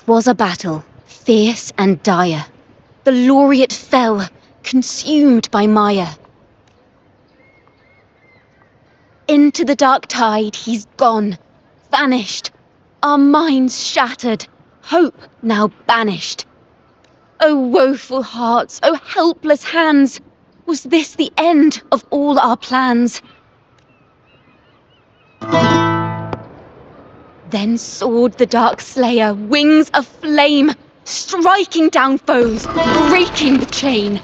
'Twas a battle, fierce and dire. The laureate fell, consumed by mire. Into the dark tide he's gone, vanished. Our minds shattered, hope now banished. O woeful hearts, O helpless hands! Was this the end of all our plans? Then soared the dark slayer, wings aflame, striking down foes, breaking the chain.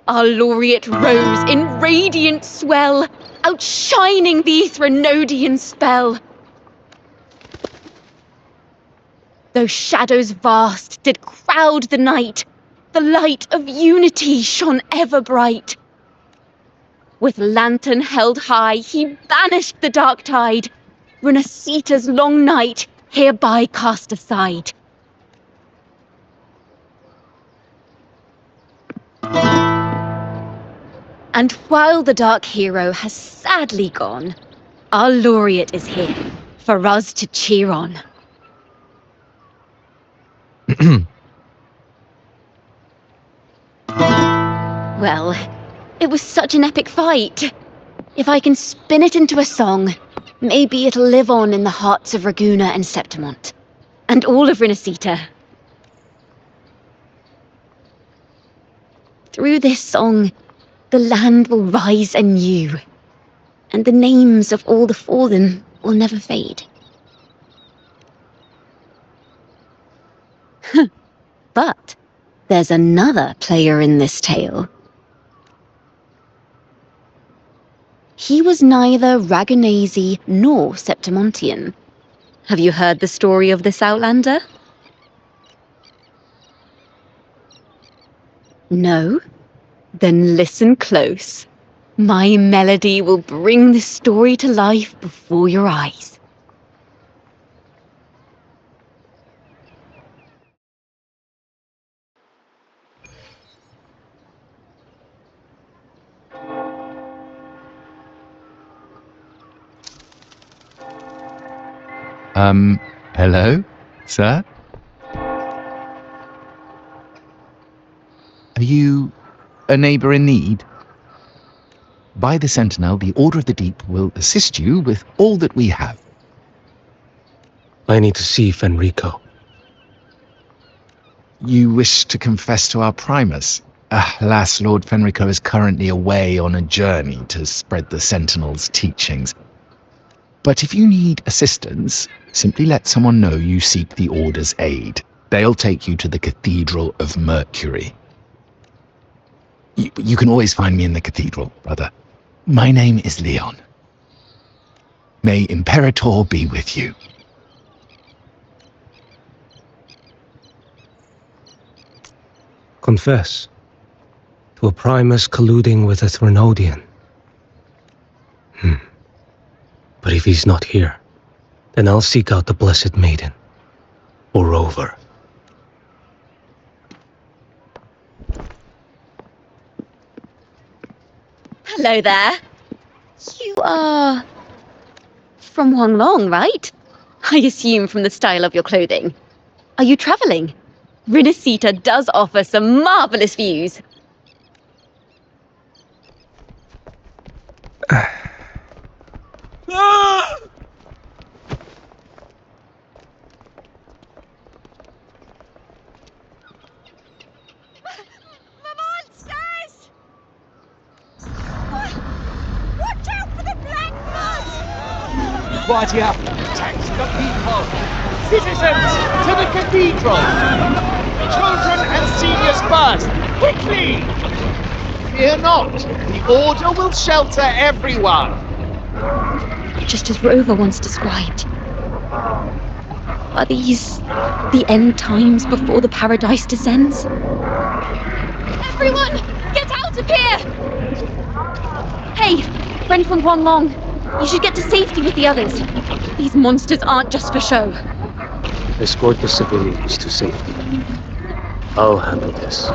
Our laureate rose in radiant swell, outshining the Threnodian spell. Though shadows vast did crowd the night, the light of unity shone ever bright. With lantern held high, he banished the dark tide, Renasita's long night hereby cast aside. And while the dark hero has sadly gone, our laureate is here for us to cheer on. Well, it was such an epic fight. If I can spin it into a song, maybe it'll live on in the hearts of Raguna and Septimont, and all of Renasita. Through this song, the land will rise anew, and the names of all the fallen will never fade. But there's another player in this tale. He was neither Ragunese nor Septimontian. Have you heard the story of this outlander? No? Then listen close. My melody will bring the story to life before your eyes. Hello, sir? Are you a neighbour in need? By the Sentinel, the Order of the Deep will assist you with all that we have. I need to see Fenrico. You wish to confess to our Primus? Alas, Lord Fenrico is currently away on a journey to spread the Sentinel's teachings. But if you need assistance, simply let someone know you seek the Order's aid. They'll take you to the Cathedral of Mercury. You can always find me in the cathedral, brother. My name is Leon. May Imperator be with you. Confess to a Primus colluding with a Threnodian. But if he's not here, then I'll seek out the Blessed Maiden, or Rover. Hello there. You are from Huanglong, right? I assume from the style of your clothing. Are you traveling? Renasita does offer some marvelous views. Guardia, protect the people! Citizens, to the cathedral! Children and seniors first! Quickly! Fear not, the Order will shelter everyone! Just as Rover once described. Are these the end times before the paradise descends? Everyone, get out of here! Hey, friend from Huanglong. You should get to safety with the others. These monsters aren't just for show. Escort the civilians to safety. I'll handle this.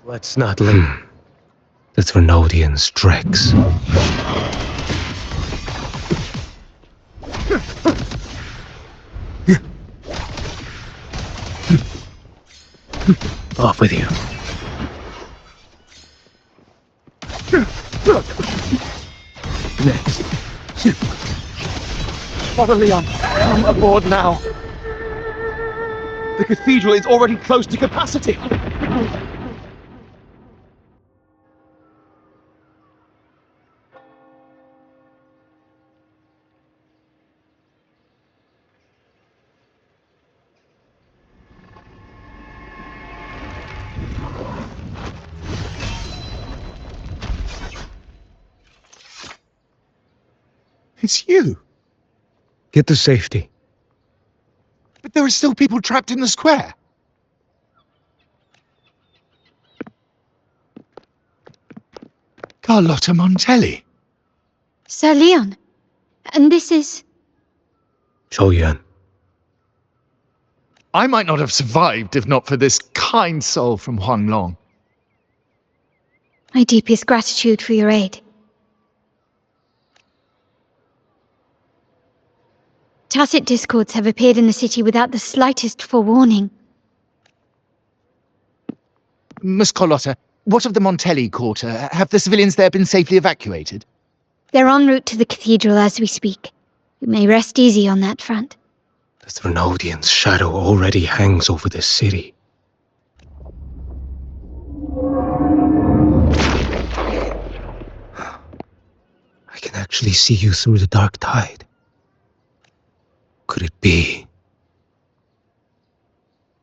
Let's not leave the Threnodian Dregs. Off with you. Next. Father Leon, come aboard now. The cathedral is already close to capacity. It's you. Get to safety. But there are still people trapped in the square. Carlotta Montelli. Sir Leon. And this is... Choyan. I might not have survived if not for this kind soul from Huanglong. My deepest gratitude for your aid. Tacit discords have appeared in the city without the slightest forewarning. Miss Carlotta, what of the Montelli quarter? Have the civilians there been safely evacuated? They're en route to the cathedral as we speak. You may rest easy on that front. The Threnodian's shadow already hangs over this city. I can actually see you through the dark tide. Could it be?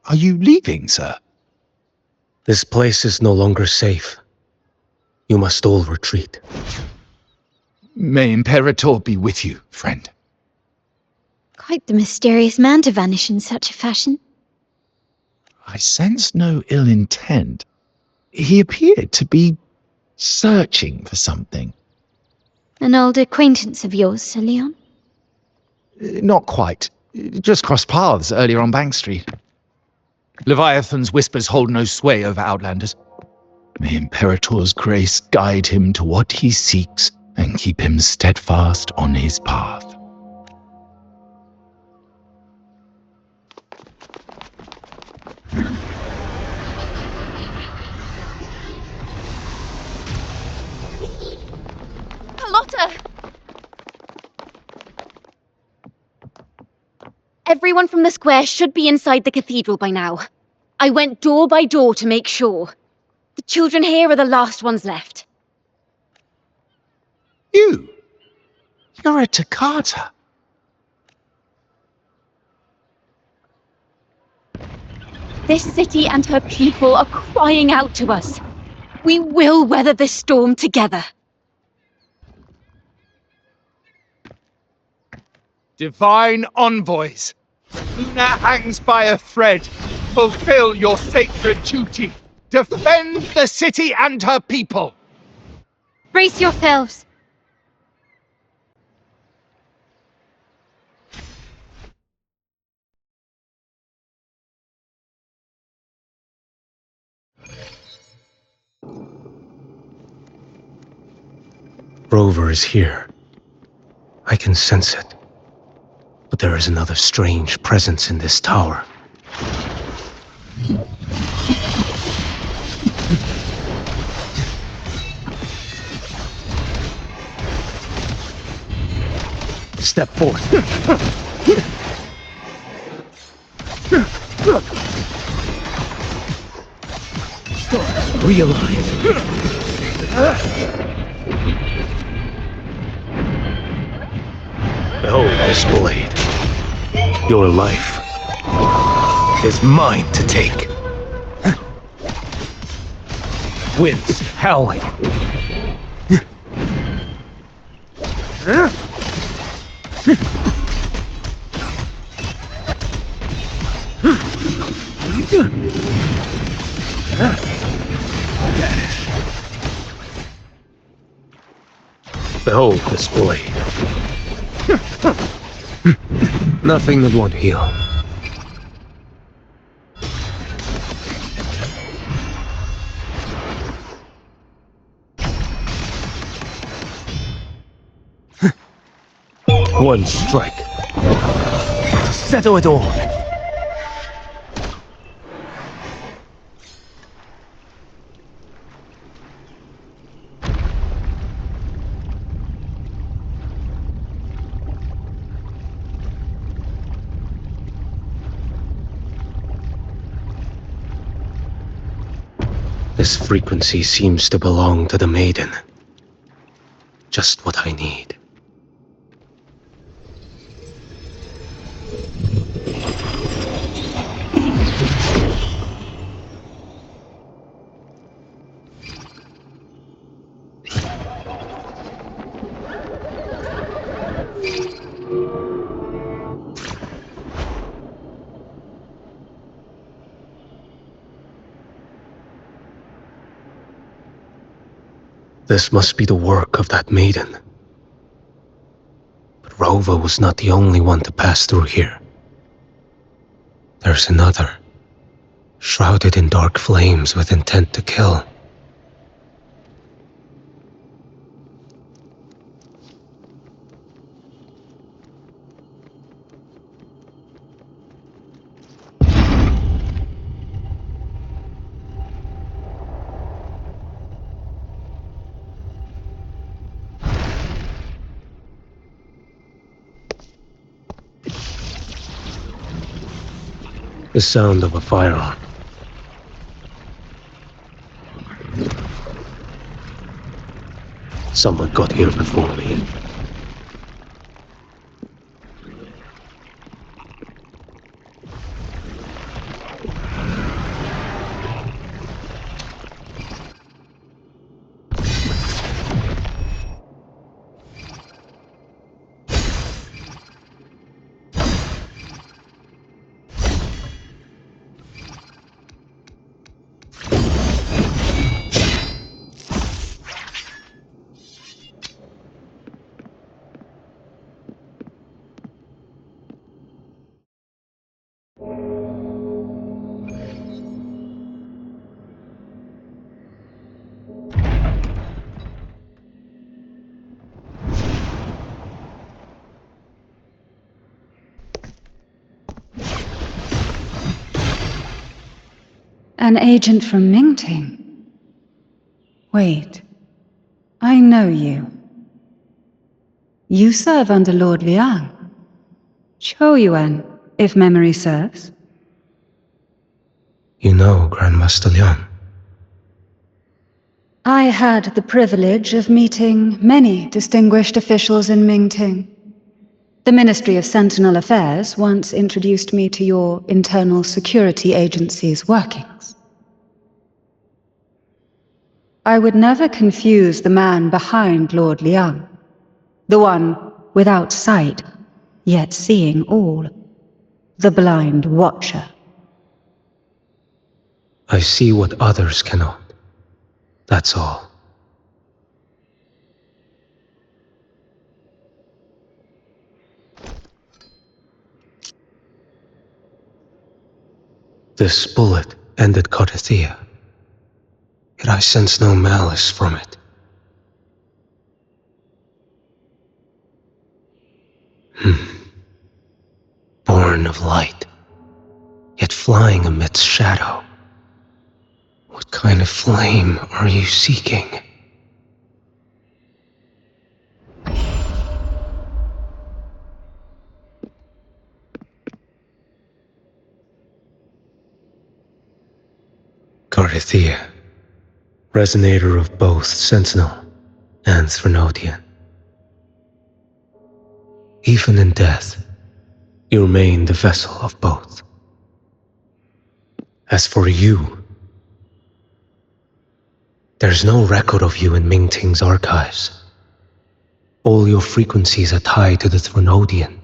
Are you leaving, sir? This place is no longer safe. You must all retreat. May Imperator be with you, friend. Quite the mysterious man to vanish in such a fashion. I sense no ill intent. He appeared to be searching for something. An old acquaintance of yours, Sir Leon? Not quite. Just crossed paths earlier on Bank Street. Leviathan's whispers hold no sway over Outlanders. May Imperator's grace guide him to what he seeks and keep him steadfast on his path. Carlotta! Everyone from the square should be inside the cathedral by now. I went door by door to make sure. The children here are the last ones left. You? You're a Toccata. This city and her people are crying out to us. We will weather this storm together. Divine envoys, Luna hangs by a thread. Fulfill your sacred duty. Defend the city and her people. Brace yourselves. Rover is here. I can sense it. But there is another strange presence in this tower. Step forth. Realign. Behold this blade. Your life is mine to take. Winds howling. Behold this blade. Nothing that won't heal. One strike. Settle it all. This frequency seems to belong to the maiden. Just what I need. This must be the work of that maiden. But Rova was not the only one to pass through here. There's another, shrouded in dark flames with intent to kill. The sound of a firearm. Someone got here before me. An agent from Mingting? Wait, I know you. You serve under Lord Liang. Choyuan, if memory serves. You know Grandmaster Liang. I had the privilege of meeting many distinguished officials in Mingting. The Ministry of Sentinel Affairs once introduced me to your internal security agency's workings. I would never confuse the man behind Lord Liang, the one without sight, yet seeing all, the blind watcher. I see what others cannot. That's all. This bullet ended Carthia, yet I sense no malice from it. Born of light, yet flying amidst shadow. What kind of flame are you seeking? Carthia, resonator of both Sentinel and Threnodian. Even in death, you remain the vessel of both. As for you, there's no record of you in Mingting's archives. All your frequencies are tied to the Threnodian.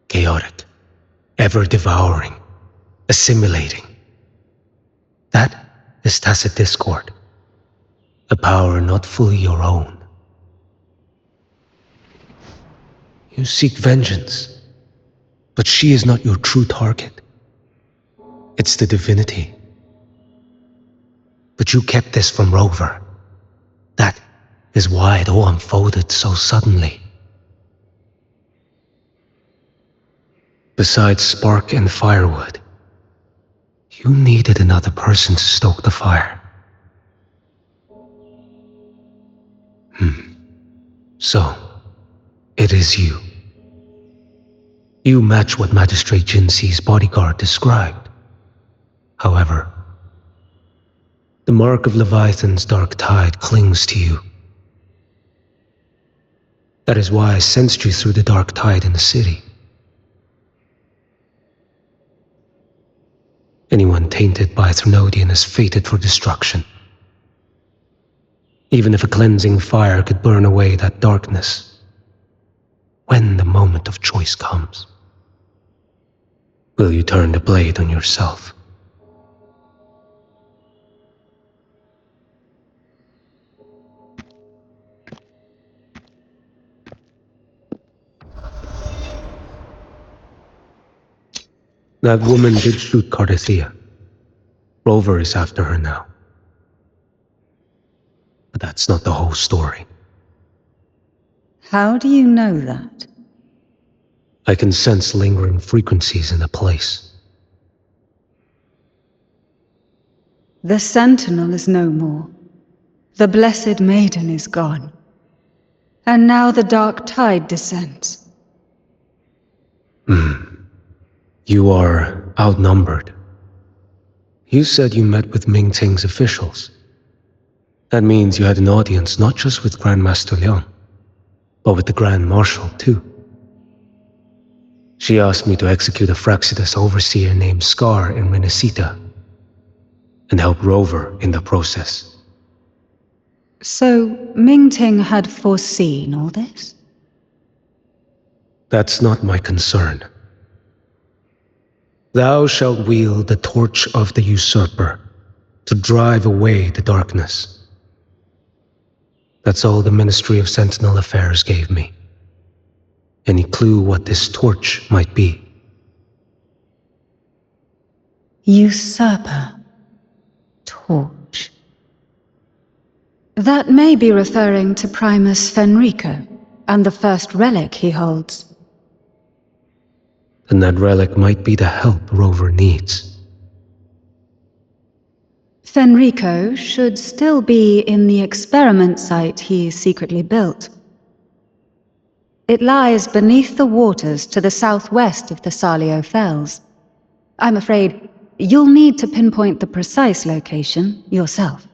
Chaotic, ever-devouring, assimilating. That is tacit discord, a power not fully your own. You seek vengeance, but she is not your true target. It's the divinity. But you kept this from Rover. That is why it all unfolded so suddenly. Besides spark and firewood, you needed another person to stoke the fire. So, it is you. You match what Magistrate Jinxi's bodyguard described. However, The mark of Leviathan's dark tide clings to you. That is why I sensed you through the dark tide in the city. Anyone tainted by Threnodian is fated for destruction. Even if a cleansing fire could burn away that darkness, when the moment of choice comes, will you turn the blade on yourself? That woman did shoot Cardathia. Rover is after her now. But that's not the whole story. How do you know that? I can sense lingering frequencies in the place. The Sentinel is no more. The Blessed Maiden is gone. And now the dark tide descends. You are outnumbered. You said you met with Mingting's officials. That means you had an audience not just with Grandmaster Liang, but with the Grand Marshal too. She asked me to execute a Fraxidus overseer named Scar in Renacita, and help Rover in the process. So, Mingting had foreseen all this? That's not my concern. Thou shalt wield the torch of the usurper to drive away the darkness. That's all the Ministry of Sentinel Affairs gave me. Any clue what this torch might be? Usurper. Torch. That may be referring to Primus Fenrico, and the first relic he holds. Then that relic might be the help Rover needs. Fenrico should still be in the experiment site he secretly built. It lies beneath the waters to the southwest of the Salio Fells. I'm afraid you'll need to pinpoint the precise location yourself.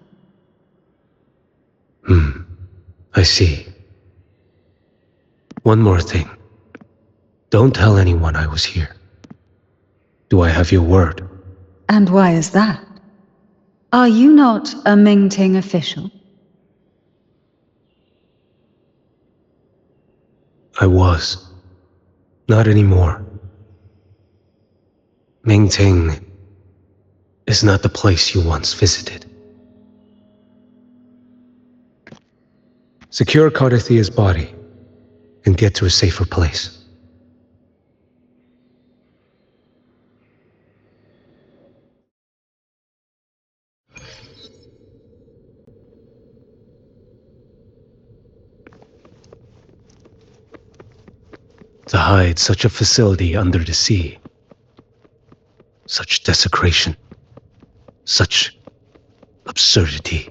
I see. One more thing. Don't tell anyone I was here. Do I have your word? And why is that? Are you not a Mingting official? I was. Not anymore. Mingting is not the place you once visited. Secure Cardathia's body and get to a safer place. To hide such a facility under the sea, such desecration, such absurdity.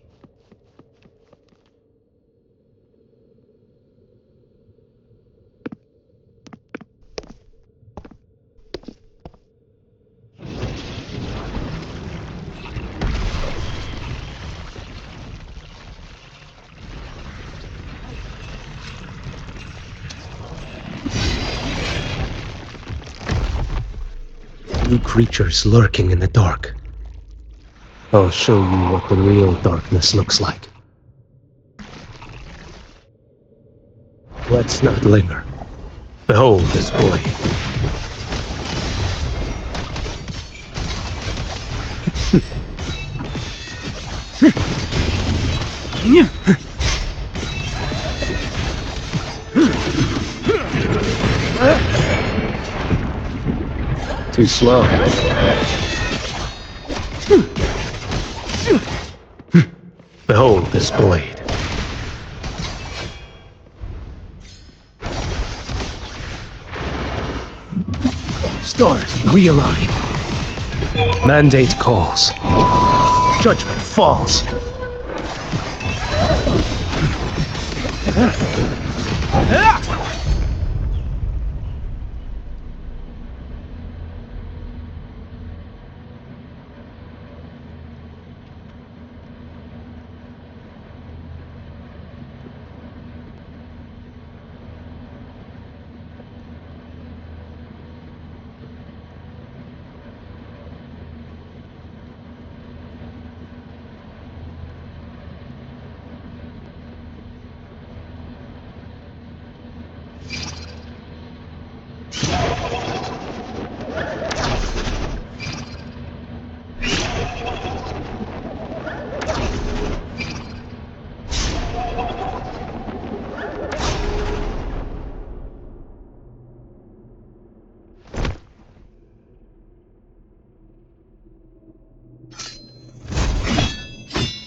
New creatures lurking in the dark. I'll show you what the real darkness looks like. Let's not linger. Behold this blade. Too slow. Behold this blade. Stars realign. Mandate calls. Judgment falls.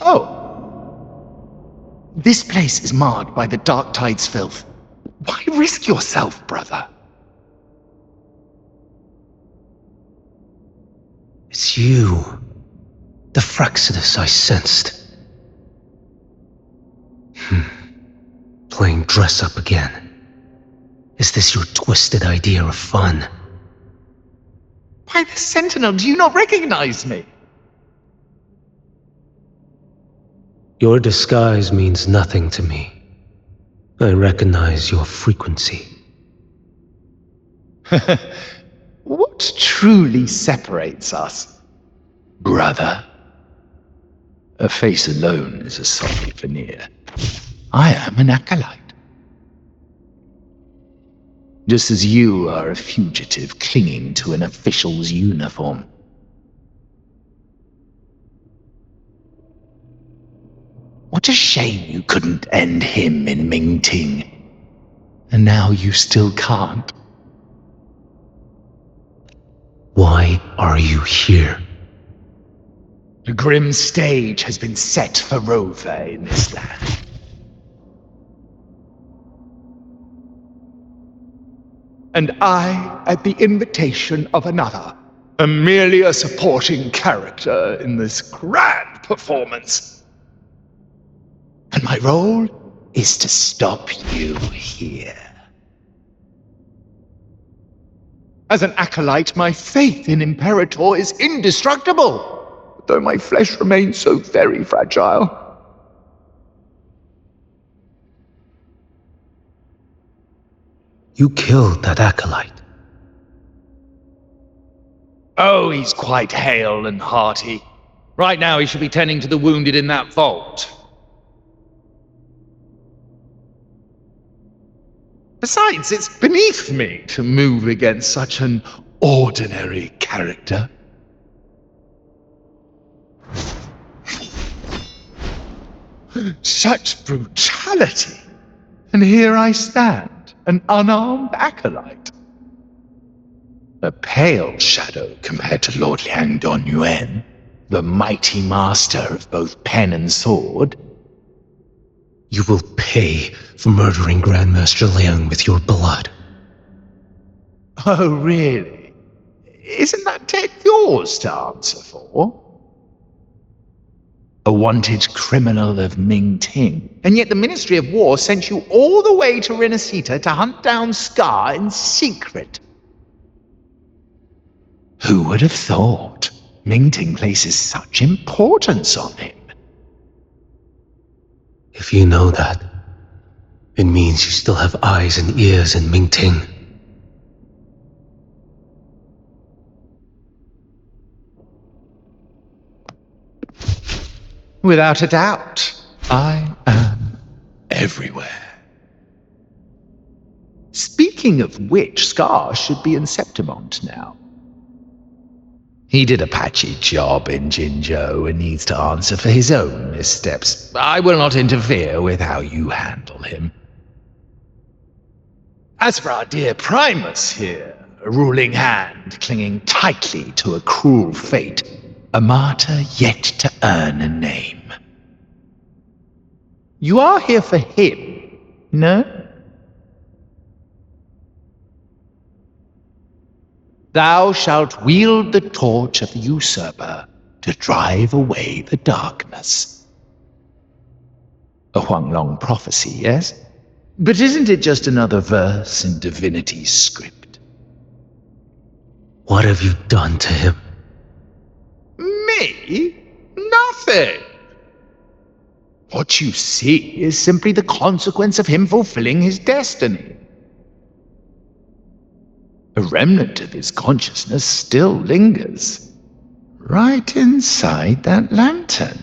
Oh! This place is marred by the Dark Tide's filth. Why risk yourself, brother? It's you. The Fraxidus I sensed. Playing dress-up again. Is this your twisted idea of fun? Why, the Sentinel, do you not recognize me? Your disguise means nothing to me. I recognize your frequency. What truly separates us, brother? A face alone is a solid veneer. I am an acolyte. Just as you are a fugitive clinging to an official's uniform. What a shame you couldn't end him in Mingting. And now you still can't. Why are you here? A grim stage has been set for Rover in this land. And I, at the invitation of another, am merely a supporting character in this grand performance. And my role is to stop you here. As an acolyte, my faith in Imperator is indestructible, though my flesh remains so very fragile. You killed that acolyte. Oh, he's quite hale and hearty. Right now he should be tending to the wounded in that vault. Besides, it's beneath me to move against such an ordinary character. Such brutality! And here I stand, an unarmed acolyte. A pale shadow compared to Lord Liang Donyuan, the mighty master of both pen and sword. You will pay for murdering Grandmaster Liang with your blood. Oh, really? Isn't that debt yours to answer for? A wanted criminal of Mingting. And yet the Ministry of War sent you all the way to Renacita to hunt down Scar in secret. Who would have thought Mingting places such importance on him? If you know that, it means you still have eyes and ears in Mingting. Without a doubt, I am everywhere. Speaking of which, Scar should be in Septimont now. He did a patchy job in Jinzhou and needs to answer for his own missteps. I will not interfere with how you handle him. As for our dear Primus here, a ruling hand clinging tightly to a cruel fate, a martyr yet to earn a name. You are here for him, no? Thou shalt wield the torch of the usurper to drive away the darkness. A Huanglong prophecy, yes? But isn't it just another verse in divinity's script? What have you done to him? Me? Nothing! What you see is simply the consequence of him fulfilling his destiny. A remnant of his consciousness still lingers, right inside that lantern.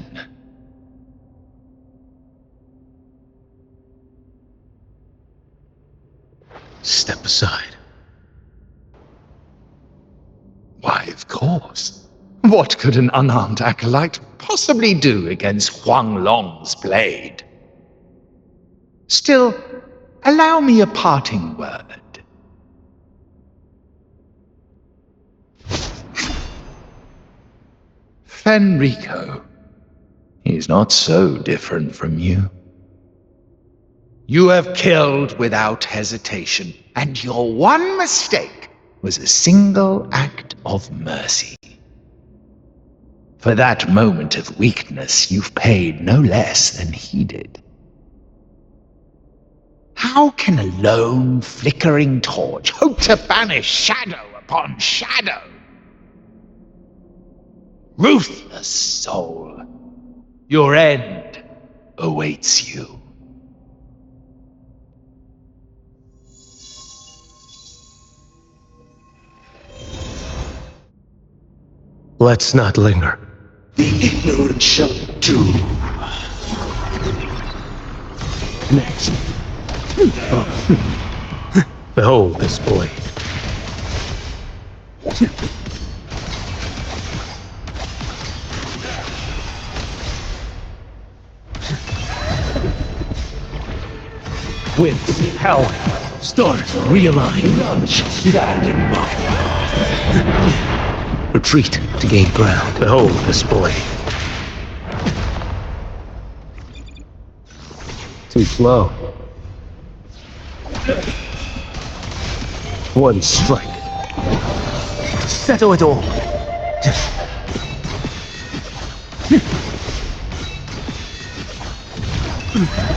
Step aside. Why, of course. What could an unarmed acolyte possibly do against Huanglong's blade? Still, allow me a parting word. Fenrico, he's not so different from you. You have killed without hesitation, and your one mistake was a single act of mercy. For that moment of weakness, you've paid no less than he did. How can a lone, flickering torch hope to banish shadow upon shadow? Ruthless soul, your end awaits you. Let's not linger. The ignorant shall do. Next. Behold this blade. Winds, hell, stars, realign. None shall stand in my way. Retreat to gain ground. Behold this blade. Too slow. One strike. To settle it all.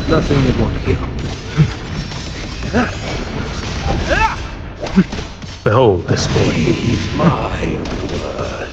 Nothing that won't heal. Behold this blade. My words.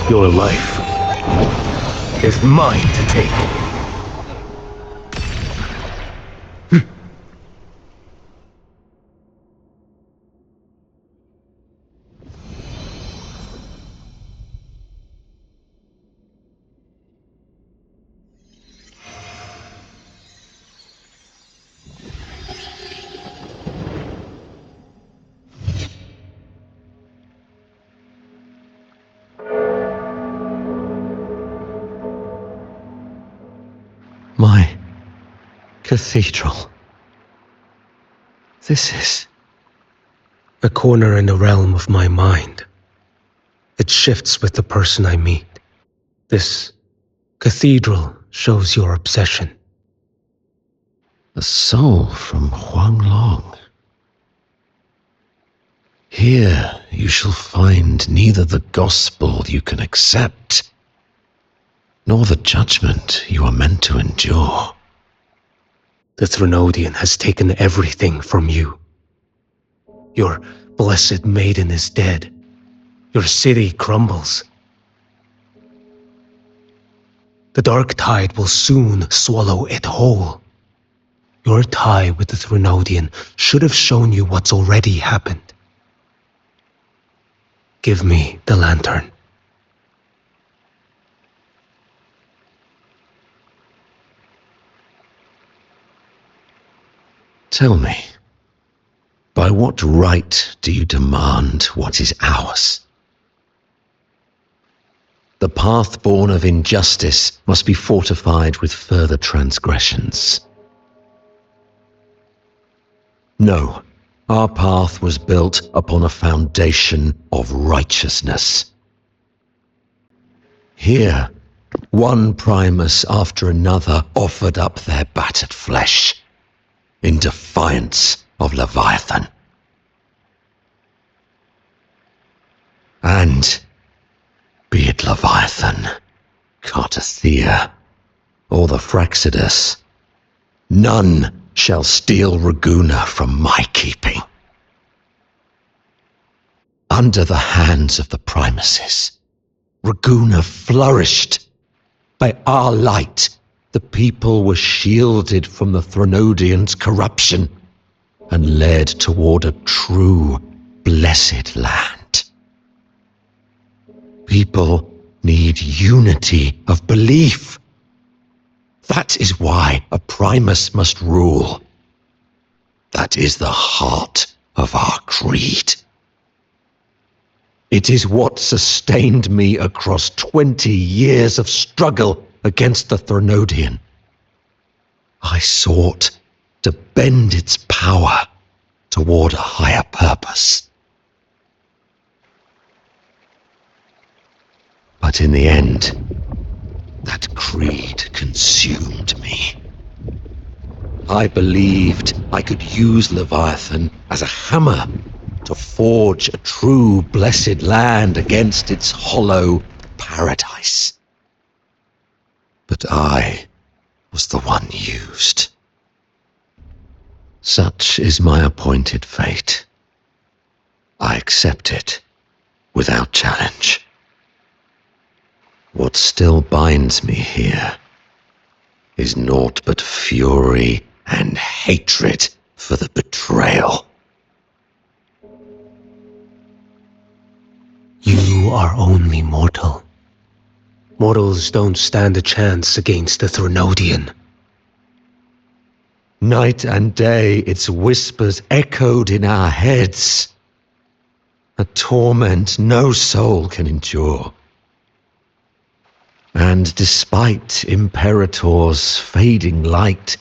Your life is mine to take. My cathedral. This is a corner in the realm of my mind. It shifts with the person I meet. This cathedral shows your obsession. A soul from Huanglong. Here you shall find neither the gospel you can accept, nor the judgment you are meant to endure. The Threnodian has taken everything from you. Your blessed maiden is dead. Your city crumbles. The dark tide will soon swallow it whole. Your tie with the Threnodian should have shown you what's already happened. Give me the lantern. Tell me, by what right do you demand what is ours? The path born of injustice must be fortified with further transgressions. No, our path was built upon a foundation of righteousness. Here, one Primus after another offered up their battered flesh in defiance of Leviathan. And be it Leviathan, Cartathea, or the Fraxidus, none shall steal Raguna from my keeping. Under the hands of the Primuses, Raguna flourished. By our light, the people were shielded from the Threnodians' corruption and led toward a true, blessed land. People need unity of belief. That is why a Primus must rule. That is the heart of our creed. It is what sustained me across 20 years of struggle against the Threnodian. I sought to bend its power toward a higher purpose. But in the end, that creed consumed me. I believed I could use Leviathan as a hammer to forge a true blessed land against its hollow paradise. But I was the one used. Such is my appointed fate. I accept it without challenge. What still binds me here is naught but fury and hatred for the betrayal. You are only mortal. Mortals don't stand a chance against the Threnodian. Night and day its whispers echoed in our heads. A torment no soul can endure. And despite Imperator's fading light,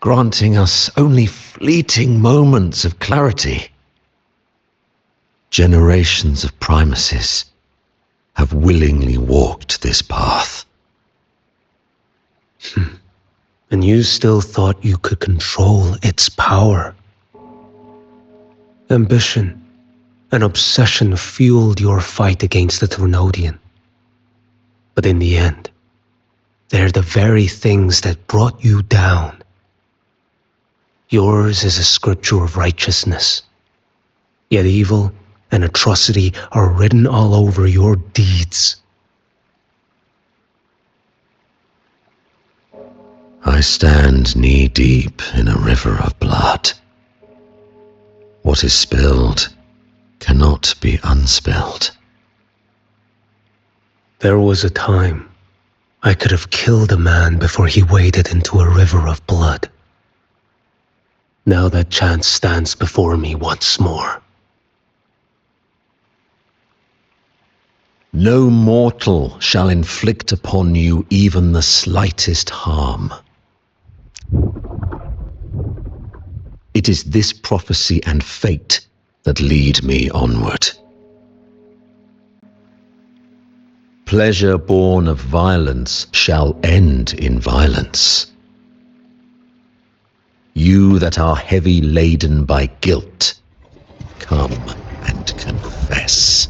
granting us only fleeting moments of clarity, generations of Primuses have willingly walked this path. And you still thought you could control its power. Ambition and obsession fueled your fight against the Threnodian. But in the end, they're the very things that brought you down. Yours is a scripture of righteousness, yet evil and atrocity are written all over your deeds. I stand knee-deep in a river of blood. What is spilled cannot be unspilled. There was a time I could have killed a man before he waded into a river of blood. Now that chance stands before me once more. No mortal shall inflict upon you even the slightest harm. It is this prophecy and fate that lead me onward. Pleasure born of violence shall end in violence. You that are heavy laden by guilt, come and confess.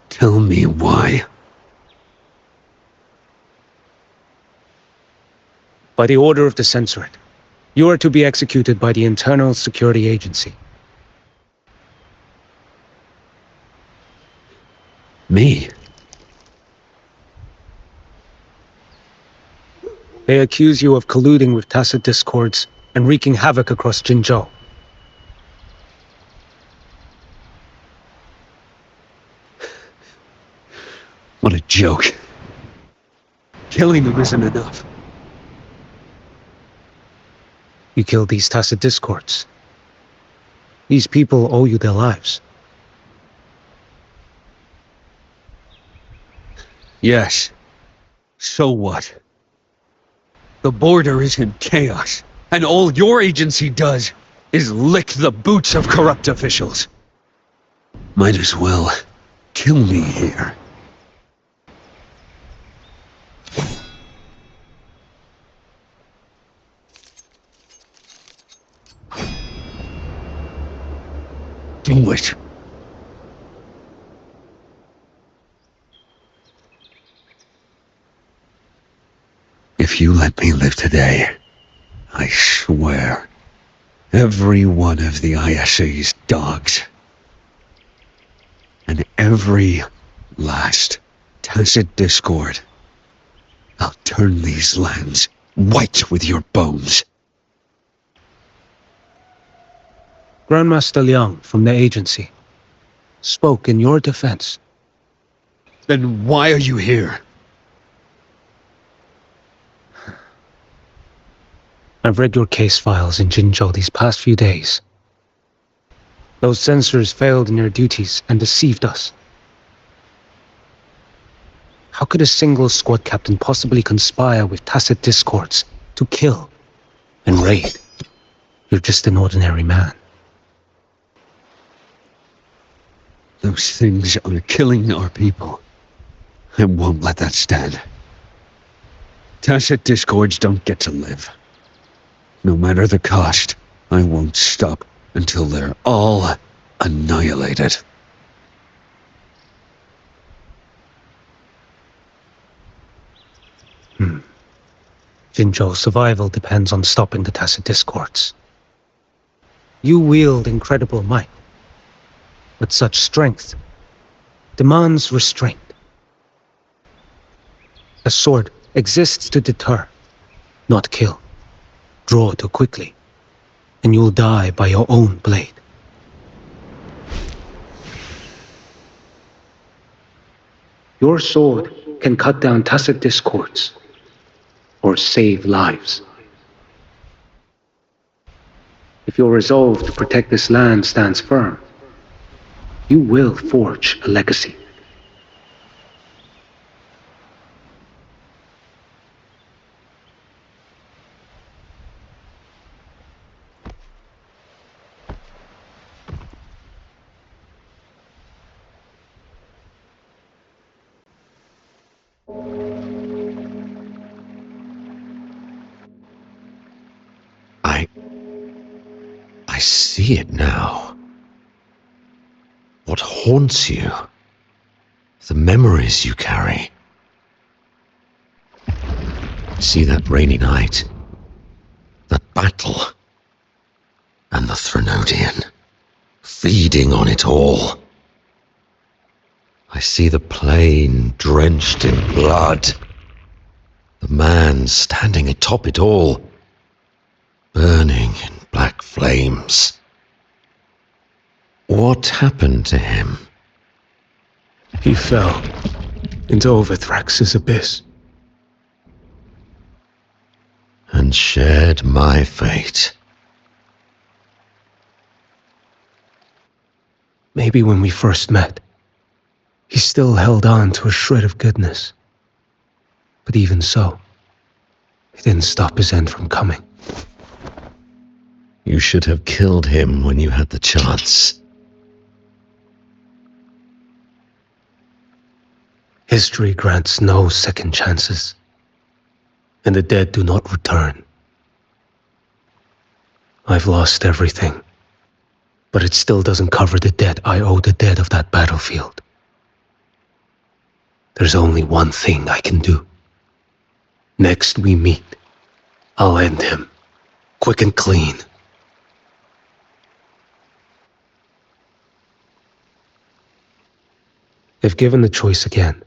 Tell me why. By the order of the Censorate, you are to be executed by the Internal Security Agency. Me? They accuse you of colluding with tacit discords and wreaking havoc across Jinzhou. What a joke. Killing them isn't enough. You killed these tacit discords. These people owe you their lives. Yes. So what? The border is in chaos, and all your agency does is lick the boots of corrupt officials. Might as well kill me here. Do it. If you let me live today, I swear, every one of the ISA's dogs, and every last tacit discord, I'll turn these lands white with your bones. Grandmaster Liang from the agency spoke in your defense. Then why are you here? I've read your case files in Jinzhou these past few days. Those censors failed in their duties and deceived us. How could a single squad captain possibly conspire with tacit discords to kill and raid? You're just an ordinary man. Those things are killing our people. I won't let that stand. Tacit discords don't get to live. No matter the cost, I won't stop until they're all annihilated. Jinzhou's survival depends on stopping the tacit discords. You wield incredible might, but such strength demands restraint. A sword exists to deter, not kill. Draw too quickly, and you'll die by your own blade. Your sword can cut down tacit discords, or save lives. If your resolve to protect this land stands firm, you will forge a legacy. I see it now. What haunts you? The memories you carry. See that rainy night, that battle, and the Threnodian, feeding on it all. I see the plain drenched in blood, the man standing atop it all, burning in black flames. What happened to him? He fell into Overthrax's abyss. And shared my fate. Maybe when we first met, he still held on to a shred of goodness. But even so, it didn't stop his end from coming. You should have killed him when you had the chance. History grants no second chances, and the dead do not return. I've lost everything, but it still doesn't cover the debt I owe the dead of that battlefield. There's only one thing I can do. Next we meet, I'll end him, quick and clean. If given the choice again,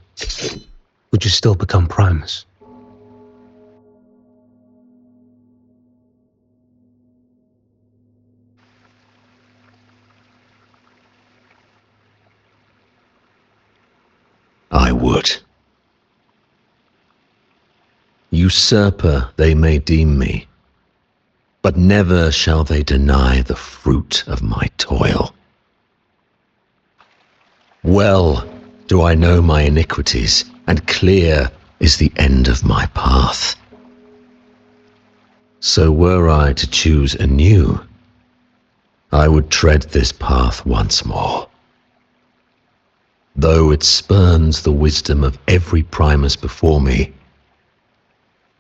would you still become Primus? I would. Usurper they may deem me, but never shall they deny the fruit of my toil. Well do I know my iniquities, and clear is the end of my path. So were I to choose anew, I would tread this path once more. Though it spurns the wisdom of every Primus before me,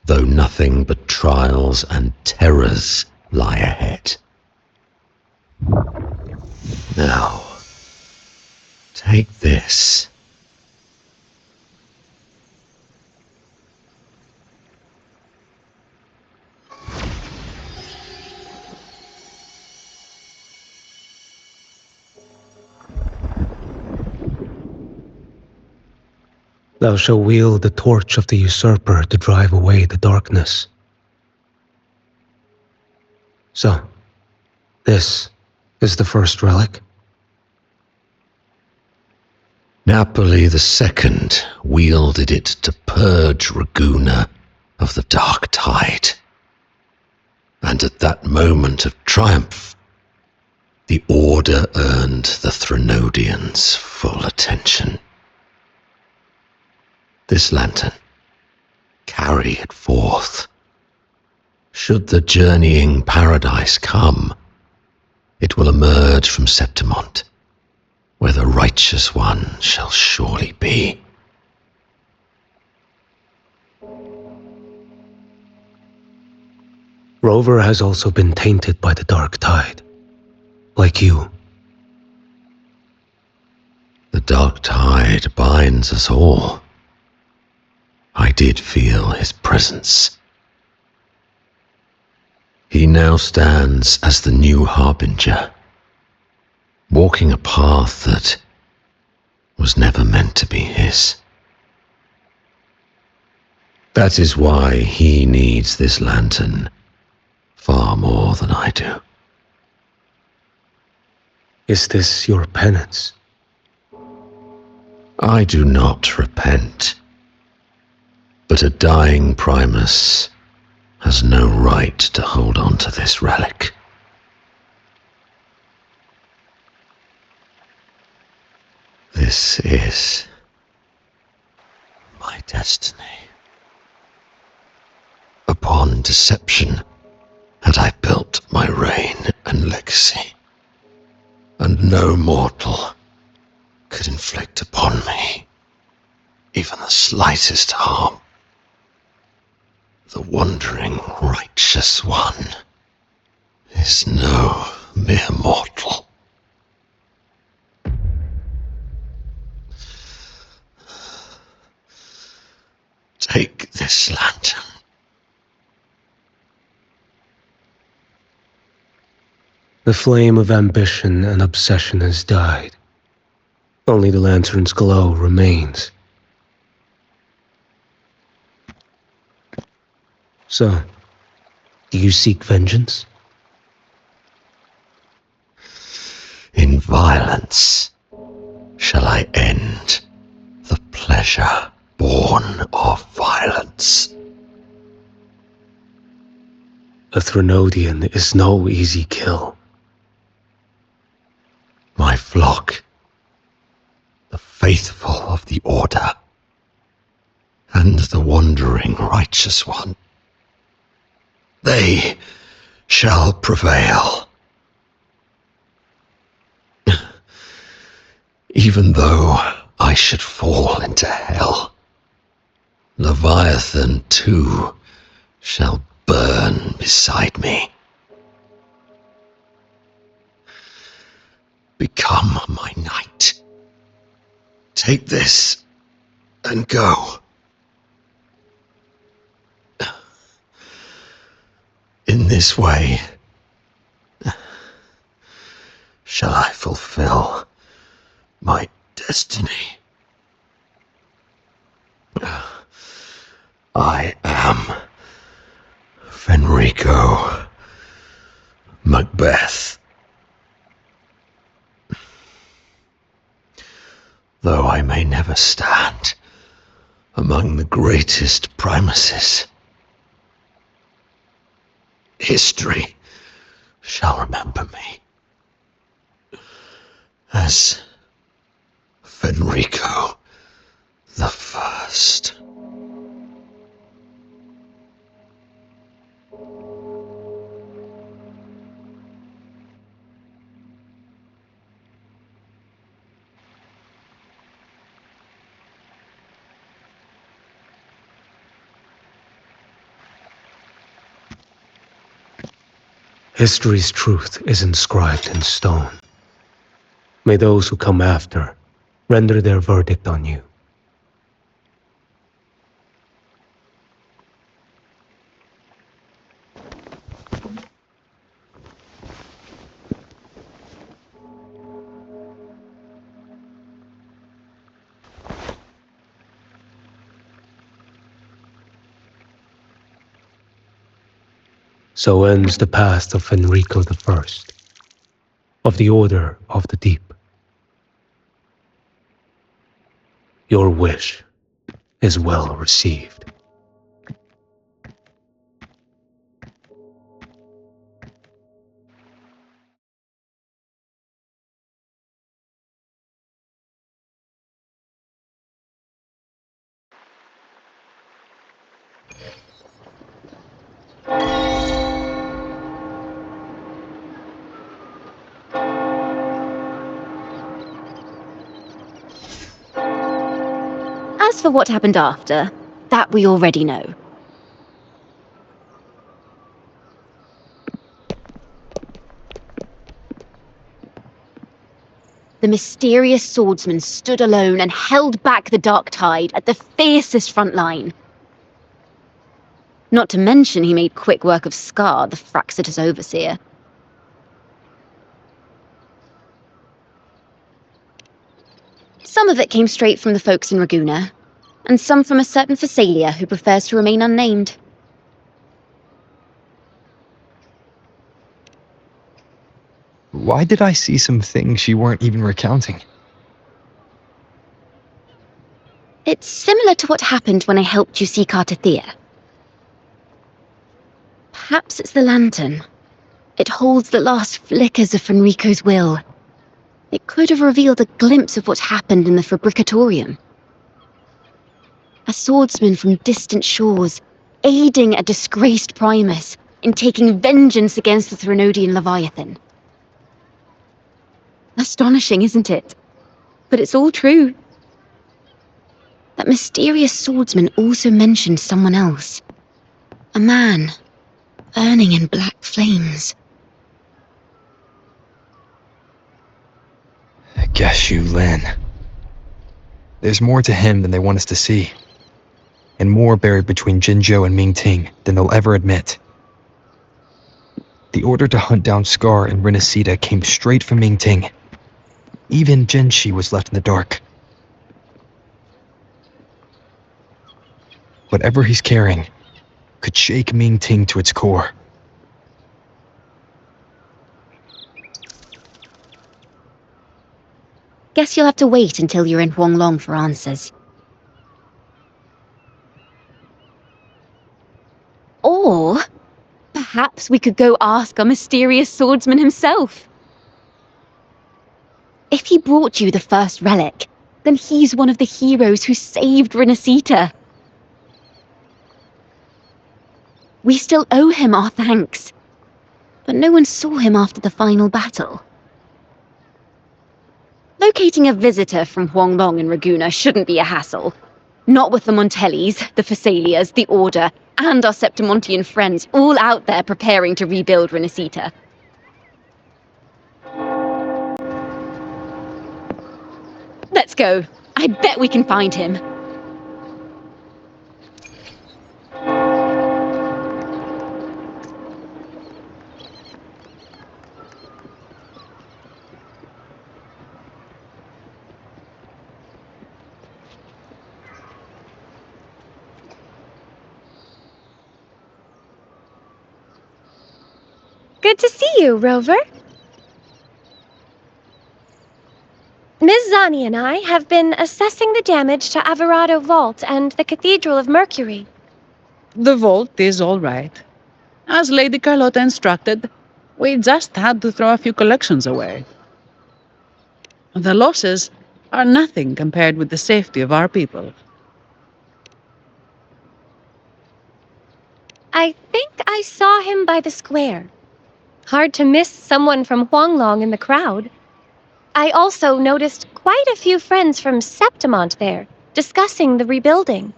though nothing but trials and terrors lie ahead. Now, take this. Thou shalt wield the torch of the usurper to drive away the darkness. So, this is the first relic? Napoli II wielded it to purge Raguna of the dark tide. And at that moment of triumph, the Order earned the Threnodians full attention. This lantern, carry it forth. Should the journeying paradise come, it will emerge from Septimont, where the righteous one shall surely be. Rover has also been tainted by the dark tide, like you. The dark tide binds us all. I did feel his presence. He now stands as the new harbinger, walking a path that was never meant to be his. That is why he needs this lantern far more than I do. Is this your penance? I do not repent, but a dying Primus has no right to hold on to this relic. This is my destiny. Upon deception had I built my reign and legacy, and no mortal could inflict upon me even the slightest harm. The wandering righteous one is no mere mortal. Take this lantern. The flame of ambition and obsession has died. Only the lantern's glow remains. So, do you seek vengeance? In violence shall I end the pleasure born of violence. A Threnodian is no easy kill. My flock, the faithful of the Order, and the wandering righteous one. They shall prevail. Even though I should fall into hell, Leviathan too shall burn beside me. Become my knight. Take this and go. In this way shall I fulfill my destiny. I am Fenrico Macbeth. Though I may never stand among the greatest primuses, history shall remember me as Fenrico the First. History's truth is inscribed in stone. May those who come after render their verdict on you. So ends the past of Fenrico the First, of the Order of the Deep. Your wish is well received. As for what happened after, that we already know. The mysterious swordsman stood alone and held back the dark tide at the fiercest front line. Not to mention he made quick work of Scar, the Fraxitous overseer. Some of it came straight from the folks in Raguna, and some from a certain Thessalia who prefers to remain unnamed. Why did I see some things you weren't even recounting? It's similar to what happened when I helped you seek Artathea. Perhaps it's the lantern. It holds the last flickers of Fenrico's will. It could have revealed a glimpse of what happened in the Fabricatorium. A swordsman from distant shores, aiding a disgraced Primus in taking vengeance against the Threnodian Leviathan. Astonishing, isn't it? But it's all true. That mysterious swordsman also mentioned someone else. A man, burning in black flames. I guess you, Lin. There's more to him than they want us to see. And more buried between Jinzhou and Mingting than they'll ever admit. The order to hunt down Scar and Renacita came straight from Mingting. Even Jinshi was left in the dark. Whatever he's carrying could shake Mingting to its core. Guess you'll have to wait until you're in Huanglong for answers. Or perhaps we could go ask our mysterious swordsman himself. If he brought you the first relic, then he's one of the heroes who saved Renacita. We still owe him our thanks. But no one saw him after the final battle. Locating a visitor from Huanglong and Raguna shouldn't be a hassle. Not with the Montellis, the Phassalias, the Order, and our Septimontian friends all out there preparing to rebuild Renacita. Let's go. I bet we can find him. Good to see you, Rover. Ms. Zani and I have been assessing the damage to Averado Vault and the Cathedral of Mercury. The vault is all right. As Lady Carlotta instructed, we just had to throw a few collections away. The losses are nothing compared with the safety of our people. I think I saw him by the square. Hard to miss someone from Huanglong in the crowd. I also noticed quite a few friends from Septimont there, discussing the rebuilding.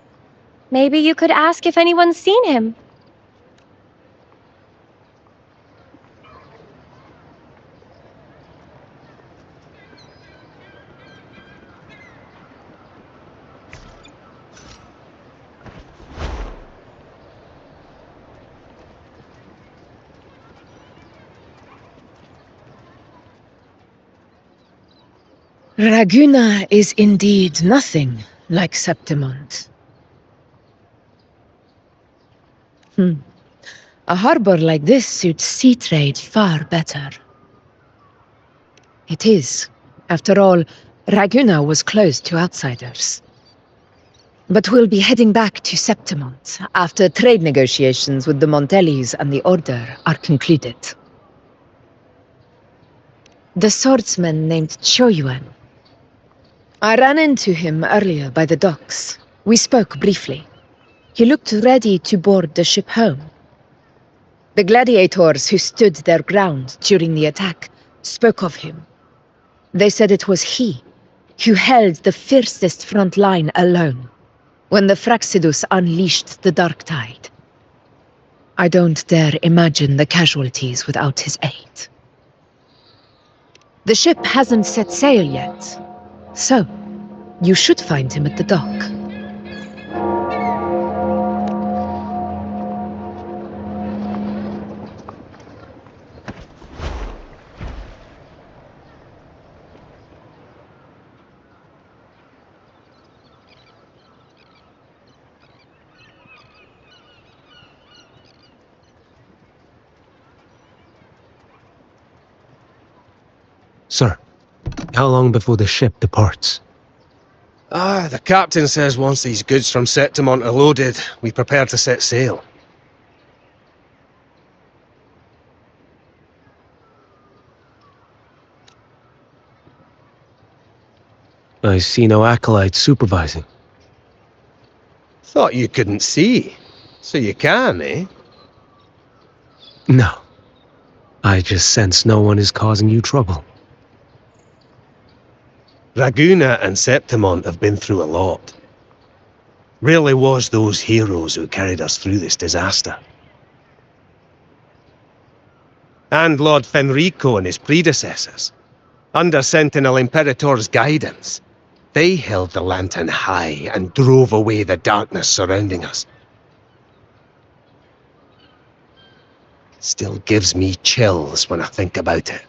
Maybe you could ask if anyone's seen him. Raguna is indeed nothing like Septimont. A harbor like this suits sea trade far better. It is. After all, Raguna was closed to outsiders. But we'll be heading back to Septimont after trade negotiations with the Montellis and the Order are concluded. The swordsman named Choyuan. I ran into him earlier by the docks. We spoke briefly. He looked ready to board the ship home. The gladiators who stood their ground during the attack spoke of him. They said it was he who held the fiercest front line alone when the Fraxidus unleashed the Dark Tide. I don't dare imagine the casualties without his aid. The ship hasn't set sail yet, so you should find him at the dock. Sir, how long before the ship departs? The captain says once these goods from Septimont are loaded, we prepare to set sail. I see no acolytes supervising. Thought you couldn't see. So you can, eh? No. I just sense no one is causing you trouble. Raguna and Septimont have been through a lot. Rarely was those heroes who carried us through this disaster. And Lord Fenrico and his predecessors, under Sentinel Imperator's guidance, they held the lantern high and drove away the darkness surrounding us. Still gives me chills when I think about it.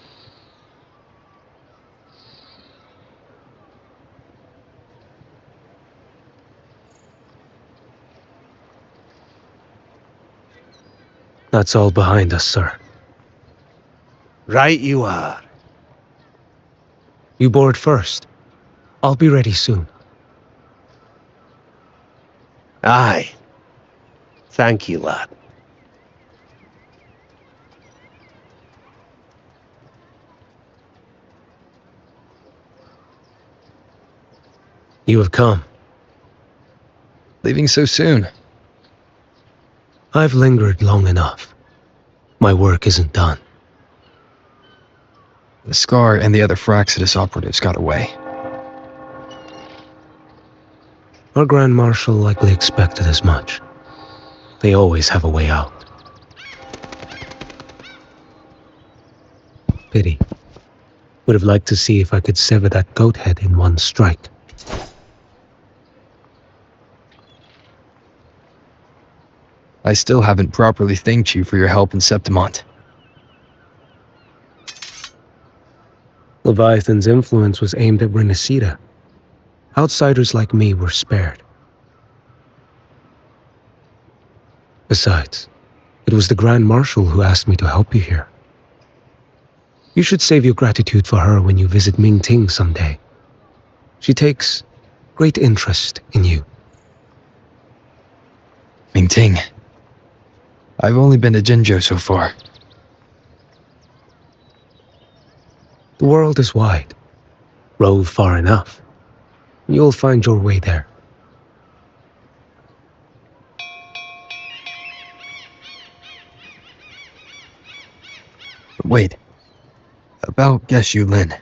That's all behind us, sir. Right you are. You board first. I'll be ready soon. Aye. Thank you, lad. You have come. Leaving so soon? I've lingered long enough. My work isn't done. The Scar and the other Fraxidus operatives got away. Our Grand Marshal likely expected as much. They always have a way out. Pity. Would have liked to see if I could sever that goat head in one strike. I still haven't properly thanked you for your help in Septimont. Leviathan's influence was aimed at Renacida. Outsiders like me were spared. Besides, it was the Grand Marshal who asked me to help you here. You should save your gratitude for her when you visit Mingting someday. She takes great interest in you. Mingting. I've only been to Jinzhou so far. The world is wide. Rove far enough. You'll find your way there. But wait. About Geshu Lin.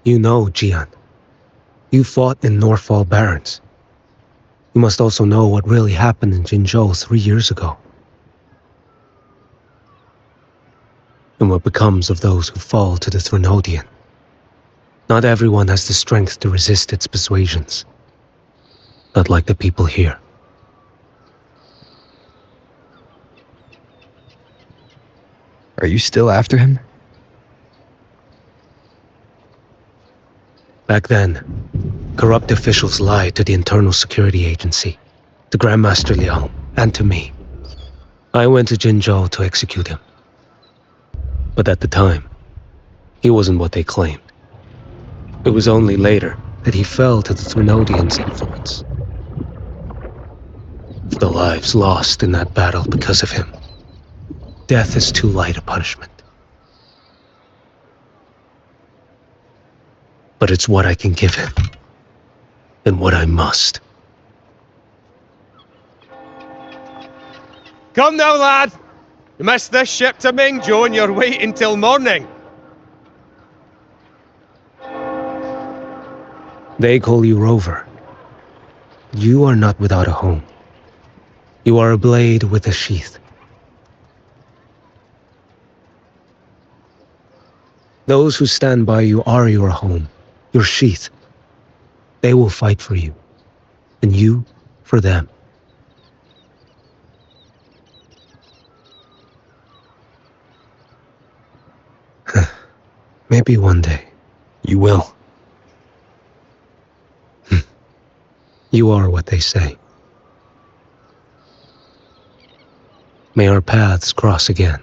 You know, Jian. You fought in Norfall Barrens. You must also know what really happened in Jinzhou 3 years ago. And what becomes of those who fall to the Threnodian. Not everyone has the strength to resist its persuasions. Not like the people here. Are you still after him? Back then, corrupt officials lied to the Internal Security Agency, to Grandmaster Liang, and to me. I went to Jinzhou to execute him. But at the time, he wasn't what they claimed. It was only later that he fell to the Threnodians' influence. The lives lost in that battle because of him. Death is too light a punishment. But it's what I can give him. And what I must. Come now, lad! You missed this ship to Mingzhou and you're waiting till morning. They call you Rover. You are not without a home. You are a blade with a sheath. Those who stand by you are your home, your sheath. They will fight for you, and you for them. Maybe one day. You will. You are what they say. May our paths cross again.